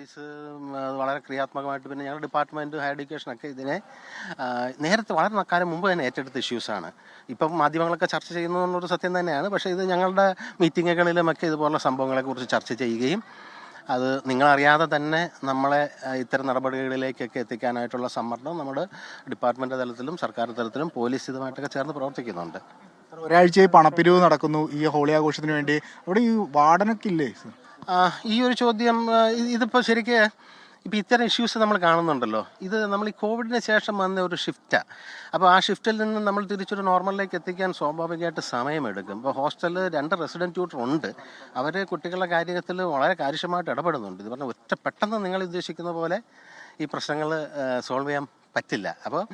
Police വളരെ ക്രിയാത്മകമായിട്ട് പിന്നെ ഞങ്ങളുടെ ഡിപ്പാർട്ട്മെൻറ്റ് ഹയർ എഡ്യൂക്കേഷനൊക്കെ ഇതിനെ നേരത്തെ വളരെ കാലം മുമ്പ് തന്നെ ഏറ്റെടുത്ത ഇഷ്യൂസാണ്. ഇപ്പം മാധ്യമങ്ങളൊക്കെ ചർച്ച ചെയ്യുന്നു എന്നുള്ളൊരു സത്യം തന്നെയാണ്. പക്ഷേ ഇത് ഞങ്ങളുടെ മീറ്റിങ്ങുകളിലുമൊക്കെ ഇതുപോലുള്ള സംഭവങ്ങളെക്കുറിച്ച് ചർച്ച ചെയ്യുകയും അത് നിങ്ങളറിയാതെ തന്നെ നമ്മളെ ഇത്തരം നടപടികളിലേക്കൊക്കെ എത്തിക്കാനായിട്ടുള്ള സമ്മർദ്ദം നമ്മുടെ ഡിപ്പാർട്ട്മെൻറ്റ് തലത്തിലും സർക്കാർ തലത്തിലും പോലീസ് ഇതുമായിട്ടൊക്കെ ചേർന്ന് പ്രവർത്തിക്കുന്നുണ്ട്. ഒരാഴ്ചയായി പണപ്പിരിവ് നടക്കുന്നു ഈ ഹോളി ആഘോഷത്തിന് വേണ്ടി. അവിടെ ഈ വാർഡനൊക്കെ ഇല്ലേ? ഈ ഒരു ചോദ്യം ഇതിപ്പോൾ ശരിക്ക് ഇപ്പോൾ ഇത്തരം ഇഷ്യൂസ് നമ്മൾ കാണുന്നുണ്ടല്ലോ. ഇത് നമ്മൾ ഈ കോവിഡിന് ശേഷം വന്ന ഒരു ഷിഫ്റ്റാണ്. അപ്പോൾ ആ ഷിഫ്റ്റിൽ നിന്ന് നമ്മൾ തിരിച്ചൊരു നോർമലിലേക്ക് എത്തിക്കാൻ സ്വാഭാവികമായിട്ട് സമയമെടുക്കും. ഇപ്പോൾ ഹോസ്റ്റലിൽ 2 റെസിഡൻറ്റ് ട്യൂട്ടർ ഉണ്ട്. അവർ കുട്ടികളുടെ കാര്യത്തിൽ വളരെ കാര്യക്ഷമമായിട്ട് ഇടപെടുന്നുണ്ട്. ഇത് പറഞ്ഞാൽ പെട്ടെന്ന് നിങ്ങൾ ഉദ്ദേശിക്കുന്ന പോലെ ഈ പ്രശ്നങ്ങൾ സോൾവ് ചെയ്യാൻ പറ്റില്ല. അപ്പോൾ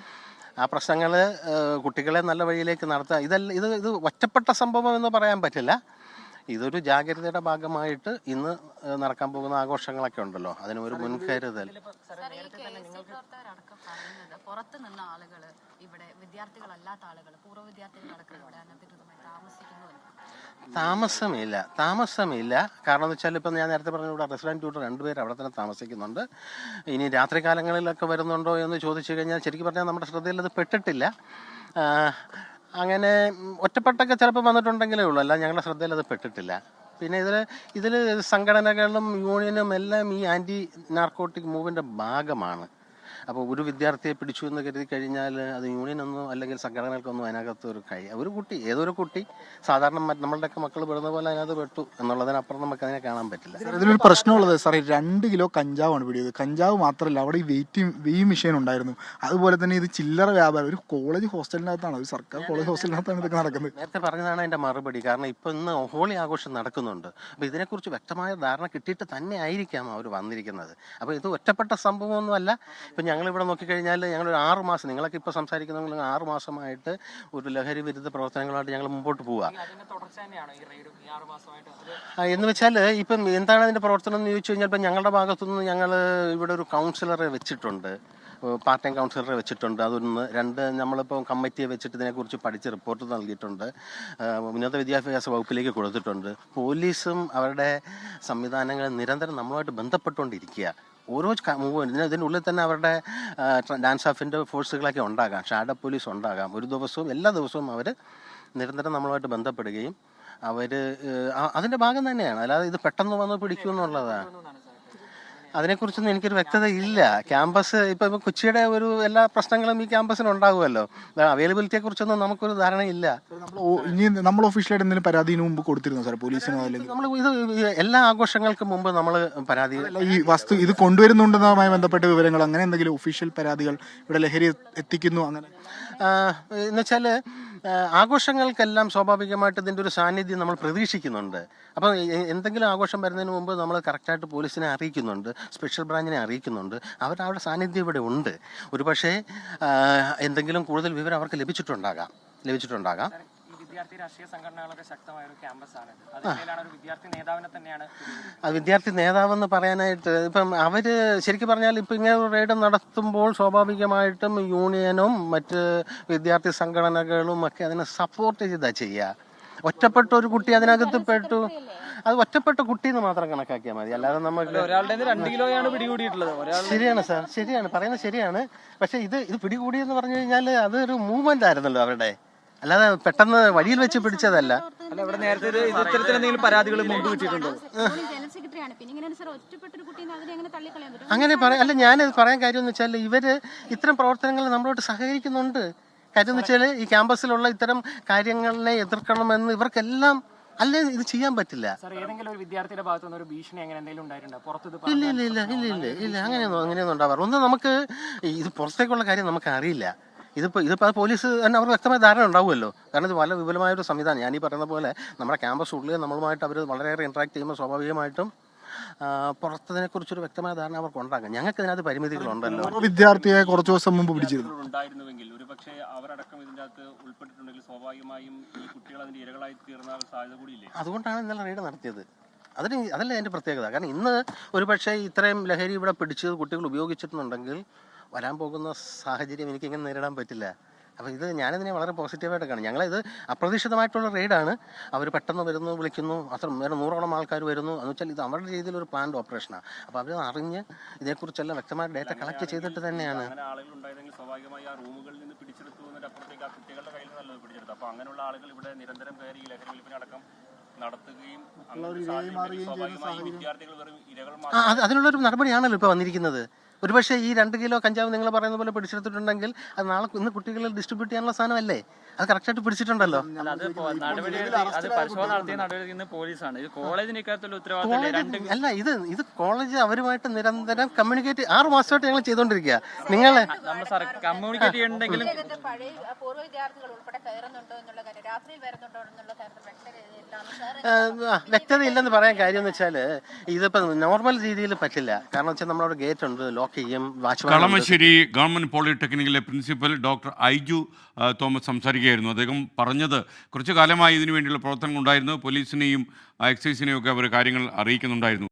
ആ പ്രശ്നങ്ങൾ കുട്ടികളെ നല്ല വഴിയിലേക്ക് നടത്തുക ഇത് ഒറ്റപ്പെട്ട സംഭവം എന്ന് പറയാൻ പറ്റില്ല. ഇതൊരു ജാഗ്രതയുടെ ഭാഗമായിട്ട് ഇന്ന് നടക്കാൻ പോകുന്ന ആഘോഷങ്ങളൊക്കെ ഉണ്ടല്ലോ, അതിനൊരു മുൻകരുതൽ. പുറത്ത് നിന്ന ആളുകൾ ഇവിടെ വിദ്യാർത്ഥികളല്ലാത്ത ആളുകൾ പൂർവ്വ വിദ്യാർത്ഥികളടക്കം ഇവിടെ അനധികൃതമായി താമസമില്ല. കാരണം എന്ന് വെച്ചാൽ ഇപ്പം ഞാൻ നേരത്തെ പറഞ്ഞ ഇവിടെ റെസിഡൻറ്റ് ട്യൂട്ടർ 2 പേര് അവിടെ തന്നെ താമസിക്കുന്നുണ്ട്. ഇനി രാത്രി കാലങ്ങളിലൊക്കെ വരുന്നുണ്ടോ എന്ന് ചോദിച്ചു കഴിഞ്ഞാൽ ശരിക്കും പറഞ്ഞാൽ നമ്മുടെ ശ്രദ്ധയിൽ അത് പെട്ടിട്ടില്ല. അങ്ങനെ ഒറ്റപ്പെട്ടൊക്കെ ചിലപ്പോൾ വന്നിട്ടുണ്ടെങ്കിലേ ഉള്ളൂ, അല്ല ഞങ്ങളുടെ ശ്രദ്ധയിൽ അത് പെട്ടിട്ടില്ല. പിന്നെ ഇതിൽ സംഘടനകളും യൂണിയനും എല്ലാം ഈ ആൻറ്റി നാർക്കോട്ടിക് മൂവിൻ്റെ ഭാഗമാണ്. അപ്പോൾ ഒരു വിദ്യാർത്ഥിയെ പിടിച്ചു എന്ന് കരുതി കഴിഞ്ഞാൽ അത് യൂണിയനൊന്നും അല്ലെങ്കിൽ സംഘടനകൾക്കൊന്നും അതിനകത്ത് ഒരു കുട്ടി ഏതൊരു കുട്ടി സാധാരണ നമ്മളുടെയൊക്കെ മക്കൾ പെടുന്ന പോലെ അതിനകത്ത് പെട്ടു എന്നുള്ളതിനപ്പുറം നമുക്ക് അതിനെ കാണാൻ പറ്റില്ല. ഇതിനൊരു പ്രശ്നമുള്ളത് സാറേ, 2 കിലോ കഞ്ചാവാണ് പിടിയത്. കഞ്ചാവ് മാത്രമല്ല, അവിടെ ഈ വെയിങ് മെഷീൻ ഉണ്ടായിരുന്നു. അതുപോലെ തന്നെ ഇത് ചില്ലറ വ്യാപാരം. ഒരു കോളേജ് ഹോസ്റ്റലിനകത്താണ്, ഒരു സർക്കാർ കോളേജ് ഹോസ്റ്റലിനകത്താണ് ഇതൊക്കെ നടക്കുന്നത്. നേരത്തെ പറഞ്ഞതാണ് അതിൻ്റെ മറുപടി. കാരണം ഇപ്പം ഇന്ന് ഹോളി ആഘോഷം നടക്കുന്നുണ്ട്. അപ്പോൾ ഇതിനെക്കുറിച്ച് വ്യക്തമായ ധാരണ കിട്ടിയിട്ട് തന്നെ ആയിരിക്കാം അവർ വന്നിരിക്കുന്നത്. അപ്പോൾ ഇത് ഒറ്റപ്പെട്ട സംഭവമൊന്നുമല്ല. ഇപ്പം ഞങ്ങളിവിടെ നോക്കിക്കഴിഞ്ഞാൽ ഞങ്ങളൊരു 6 മാസം, നിങ്ങളൊക്കെ ഇപ്പോൾ സംസാരിക്കുന്നെങ്കിൽ 6 മാസമായിട്ട് ഒരു ലഹരി വിരുദ്ധ പ്രവർത്തനങ്ങളായിട്ട് ഞങ്ങൾ മുമ്പോട്ട് പോവുക. എന്ന് വെച്ചാൽ ഇപ്പം എന്താണ് അതിൻ്റെ പ്രവർത്തനം എന്ന് ചോദിച്ചു കഴിഞ്ഞാൽ ഇപ്പം ഞങ്ങളുടെ ഭാഗത്തുനിന്ന് ഞങ്ങൾ ഇവിടെ ഒരു കൗൺസിലറെ വെച്ചിട്ടുണ്ട്, പാർട്ട് ടൈം കൗൺസിലറെ വെച്ചിട്ടുണ്ട്. അതൊന്ന് 2 നമ്മളിപ്പോൾ കമ്മിറ്റിയെ വെച്ചിട്ട് ഇതിനെക്കുറിച്ച് പഠിച്ച് റിപ്പോർട്ട് നൽകിയിട്ടുണ്ട്. ഉന്നത വിദ്യാഭ്യാസ വകുപ്പിലേക്ക് കൊടുത്തിട്ടുണ്ട്. പോലീസും അവരുടെ സംവിധാനങ്ങൾ നിരന്തരം നമ്മളുമായിട്ട് ബന്ധപ്പെട്ടുകൊണ്ടിരിക്കുക. ഓരോ ഇതിനുള്ളിൽ തന്നെ അവരുടെ ഡാൻസ് ഓഫിൻ്റെ ഫോഴ്സുകളൊക്കെ ഉണ്ടാകാം, ഷാഡോ പോലീസ് ഉണ്ടാകാം. എല്ലാ ദിവസവും അവർ നിരന്തരം നമ്മളുമായിട്ട് ബന്ധപ്പെടുകയും അവർ അതിൻ്റെ ഭാഗം തന്നെയാണ്. അല്ലാതെ ഇത് പെട്ടെന്ന് വന്ന് പിടിക്കുമെന്നുള്ളതാണ്. അതിനെക്കുറിച്ചൊന്നും എനിക്കൊരു വ്യക്തത ഇല്ല. ക്യാമ്പസ് ഇപ്പം കൊച്ചിയുടെ എല്ലാ പ്രശ്നങ്ങളും ഈ ക്യാമ്പസിന് ഉണ്ടാകുമല്ലോ. അവൈലബിലിറ്റിയെ കുറിച്ചൊന്നും നമുക്കൊരു ധാരണയില്ല. നമ്മൾ ഒഫീഷ്യലായിട്ട് എന്തെങ്കിലും പരാതി മുമ്പ് കൊടുത്തിരുന്നു സാർ പോലീസിനോ? അല്ലെങ്കിൽ നമ്മൾ ഇത് എല്ലാ ആഘോഷങ്ങൾക്കും മുമ്പ് നമ്മൾ പരാതി ഈ വസ്തു ഇത് കൊണ്ടുവരുന്നുണ്ടെന്നുമായി ബന്ധപ്പെട്ട വിവരങ്ങൾ അങ്ങനെ എന്തെങ്കിലും ഒഫീഷ്യൽ പരാതികൾ ഇവിടെ ലഹരി എത്തിക്കുന്നു അങ്ങനെ എന്നുവെച്ചാൽ ആഘോഷങ്ങൾക്കെല്ലാം സ്വാഭാവികമായിട്ട് ഇതിൻ്റെ ഒരു സാന്നിധ്യം നമ്മൾ പ്രതീക്ഷിക്കുന്നുണ്ട്. അപ്പം എന്തെങ്കിലും ആഘോഷം വരുന്നതിന് മുമ്പ് നമ്മൾ കറക്റ്റായിട്ട് പോലീസിനെ അറിയിക്കുന്നുണ്ട്, സ്പെഷ്യൽ ബ്രാഞ്ചിനെ അറിയിക്കുന്നുണ്ട്. അവരുടെ സാന്നിധ്യം ഇവിടെ ഉണ്ട്. ഒരു പക്ഷേ എന്തെങ്കിലും കൂടുതൽ വിവരം അവർക്ക് ലഭിച്ചിട്ടുണ്ടാകാം. വിദ്യാർത്ഥി രാഷ്ട്രീയ സംഘടനകളൊക്കെ ശക്തമായ ഒരു ക്യാമ്പസാണ്. അതിനിടയിലാണ് ഒരു വിദ്യാർത്ഥി നേതാവിനെ തന്നെയാണ്. അത് വിദ്യാർത്ഥി നേതാവെന്ന് പറയാനായിട്ട് ഇപ്പം അവർ ശരിക്കും പറഞ്ഞാൽ ഇപ്പം ഇങ്ങനെ ഒരു റെയ്ഡ് നടത്തുമ്പോൾ സ്വാഭാവികമായിട്ടും യൂണിയനും മറ്റ് വിദ്യാർത്ഥി സംഘടനകളും ഒക്കെ അതിനെ സപ്പോർട്ട് ചെയ്താ ചെയ്യുക. ഒറ്റപ്പെട്ട ഒരു കുട്ടി അതിനകത്ത് പെട്ടു, അത് ഒറ്റപ്പെട്ട കുട്ടി എന്ന് മാത്രം കണക്കാക്കിയാൽ മതി. അല്ലാതെ നമുക്ക് ഒരാളുടെ 2 കിലോയാണ് പിടികൂടിയിട്ടുള്ളത്. ശരിയാണ് സാർ, ശരിയാണ്, പറയുന്നത് ശരിയാണ്. പക്ഷെ ഇത് പിടികൂടിയെന്ന് പറഞ്ഞു കഴിഞ്ഞാൽ അതൊരു മൂവ്മെന്റ് ആയിരുന്നല്ലോ അവരുടെ, അല്ലാതെ പെട്ടെന്ന് വഴിയിൽ വെച്ച് പിടിച്ചതല്ല. ഇവിടെ നേരത്തെ ഇത്തരത്തിലെന്തെങ്കിലും പരാതികൾ മുമ്പ് കിട്ടിയിട്ടുണ്ടോ? അങ്ങനെ പറയാം. അല്ല, ഞാനിത് പറയാൻ കാര്യം എന്ന് വെച്ചാൽ ഇവര് ഇത്തരം പ്രവർത്തനങ്ങൾ നമ്മളോട് സഹകരിക്കുന്നുണ്ട്. കാര്യം എന്ന് വെച്ചാൽ ഈ ക്യാമ്പസിലുള്ള ഇത്തരം കാര്യങ്ങളെ എതിർക്കണമെന്ന് ഇവർക്കെല്ലാം അല്ലേ ഇത് ചെയ്യാൻ പറ്റില്ല. ഇല്ല അങ്ങനെയൊന്നും ഉണ്ടാവാറ് ഒന്നും നമുക്ക് ഇത് പുറത്തേക്കുള്ള കാര്യം നമുക്ക് അറിയില്ല. ഇതിപ്പോൾ പോലീസ് തന്നെ അവർക്ക് വ്യക്തമായ ധാരണ ഉണ്ടാവുമല്ലോ. കാരണം ഇത് വളരെ വിപുലമായൊരു സംവിധാനം. ഞാനീ പറയുന്ന പോലെ നമ്മുടെ ക്യാമ്പസ് ഉള്ളിൽ നമ്മളുമായിട്ട് അവർ വളരെയേറെ ഇൻട്രാക്ട് ചെയ്യുമ്പോൾ സ്വാഭാവികമായിട്ടും പുറത്തതിനെക്കുറിച്ചൊരു വ്യക്തമായ ധാരണ അവർക്ക് ഉണ്ടാകാം. ഞങ്ങൾക്ക് ഇതിനകത്ത് പരിമിതികളുണ്ടല്ലോ. വിദ്യാർത്ഥിയെ കുറച്ച് ദിവസം മുമ്പ് പിടിച്ചിരുന്നു. ഒരു പക്ഷേ അവരടക്കം ഇതിൻ്റെ അകത്ത് ഉൾപ്പെട്ടിട്ടുണ്ടെങ്കിൽ സ്വാഭാവികമായും ഈ കുട്ടികൾ അതിൻ്റെ ഇരകളായി തീർന്ന സാധ്യത കൂടിയില്ലേ? അതുകൊണ്ടാണ് ഇന്നലെ റെയ്ഡ് നടത്തിയത്. അതല്ല അതിൻ്റെ പ്രത്യേകത. കാരണം ഇന്ന് ഒരു പക്ഷേ ഇത്രയും ലഹരി ഇവിടെ പിടിച്ച് കുട്ടികൾ ഉപയോഗിച്ചിട്ടുണ്ടെങ്കിൽ വരാൻ പോകുന്ന സാഹചര്യം എനിക്കിങ്ങനെ നേരിടാൻ പറ്റില്ല. അപ്പോൾ ഇത് ഞാനിതിനെ വളരെ പോസിറ്റീവായിട്ട് കാണും. ഞങ്ങളിത് അപ്രതീക്ഷിതമായിട്ടുള്ള റെയ്ഡാണ്. അവർ പെട്ടെന്ന് വരുന്നു, വിളിക്കുന്നു, അത്ര വേറെ 100ഓളം ആൾക്കാർ വരുന്നു. എന്ന് വെച്ചാൽ ഇത് അവരുടെ രീതിയിലൊരു പ്ലാൻഡ് ഓപ്പറേഷനാണ്. അപ്പോൾ അവർ അറിഞ്ഞ് ഇതേക്കുറിച്ചെല്ലാം വ്യക്തമായ ഡേറ്റ കളക്ട് ചെയ്തിട്ട് തന്നെയാണ്. അങ്ങനെ ആളുകൾ ഉണ്ടായിരുന്നെങ്കിൽ സ്വാഭാവികമായി ആ റൂമുകളിൽ നിന്ന് പിടിച്ചെടുത്തു എന്നതിന്റെ അപ്പുറത്തേക്ക് ആ കുട്ടികളുടെ കയ്യിൽ നിന്നല്ലത് പിടിച്ചെടുത്തു. അപ്പോൾ അങ്ങനെയുള്ള ആളുകൾ ഇവിടെ നിരന്തരം കയറി ലഹരി വിൽപ്പനയടക്കം നടത്തുകയും സ്വാഭാവികമായും വിദ്യാർത്ഥികൾ വെറും ഇരകൾ മാത്രം. അതിനുള്ളൊരു നടപടിയാണല്ലോ ഇപ്പോൾ വന്നിരിക്കുന്നത്. ഒരുപക്ഷെ ഈ 2 കിലോ കഞ്ചാവ് നിങ്ങൾ പറയുന്ന പോലെ പിടിച്ചെടുത്തിട്ടുണ്ടെങ്കിൽ അത് നാളെ ഇന്ന് കുട്ടികളിൽ ഡിസ്ട്രിബ്യൂട്ട് ചെയ്യാനുള്ള സാധനമല്ലേ? അത് കറക്റ്റായിട്ട് പിടിച്ചിട്ടുണ്ടല്ലോ. അത് പരിശോധന നടത്തിയ നടപടി ഇന്ന് പോലീസാണ്. ഇത് കോളേജിന് ഇക്കാര്യത്തിലുള്ള ഉത്തരവാദിത്തം അല്ല, ഇത് കോളേജ് അവരുമായിട്ട് നിരന്തരം കമ്മ്യൂണിക്കേറ്റ് 6 മാസമായിട്ട് ഞങ്ങൾ ചെയ്തുകൊണ്ടിരിക്കുക. നിങ്ങൾ കമ്മ്യൂണിക്കേറ്റ് ചെയ്യണമെങ്കിലും പഴയ പൂർവ്വ വിദ്യാർത്ഥികൾ ഉൾപ്പെടെ കയറുന്നുണ്ടോ എന്നുള്ള കാര്യം, രാത്രിയിൽ വരുന്നുണ്ടോ എന്നുള്ള കാര്യത്തിൽ വ്യക്തത ഇല്ലെന്ന് പറയാൻ കാര്യം എന്ന് വെച്ചാൽ ഇതിപ്പോൾ നോർമൽ രീതിയിൽ പറ്റില്ല. കാരണം വെച്ചാൽ നമ്മളവിടെ ഗേറ്റ് ഉണ്ട്, ലോക്ക് ചെയ്യും, വാച്ച്മാൻ. കളമശ്ശേരി ഗവൺമെൻറ് പോളിടെക്നിക്കിലെ പ്രിൻസിപ്പൽ ഡോക്ടർ ഐജു തോമസ് സംസാരിക്കുകയായിരുന്നു. അദ്ദേഹം പറഞ്ഞത് കുറച്ചു കാലമായി ഇതിനു വേണ്ടിയുള്ള പ്രവർത്തനങ്ങൾ ഉണ്ടായിരുന്നു. പോലീസിനെയും എക്സൈസിനെയും ഒക്കെ അവർ കാര്യങ്ങൾ അറിയിക്കുന്നുണ്ടായിരുന്നു.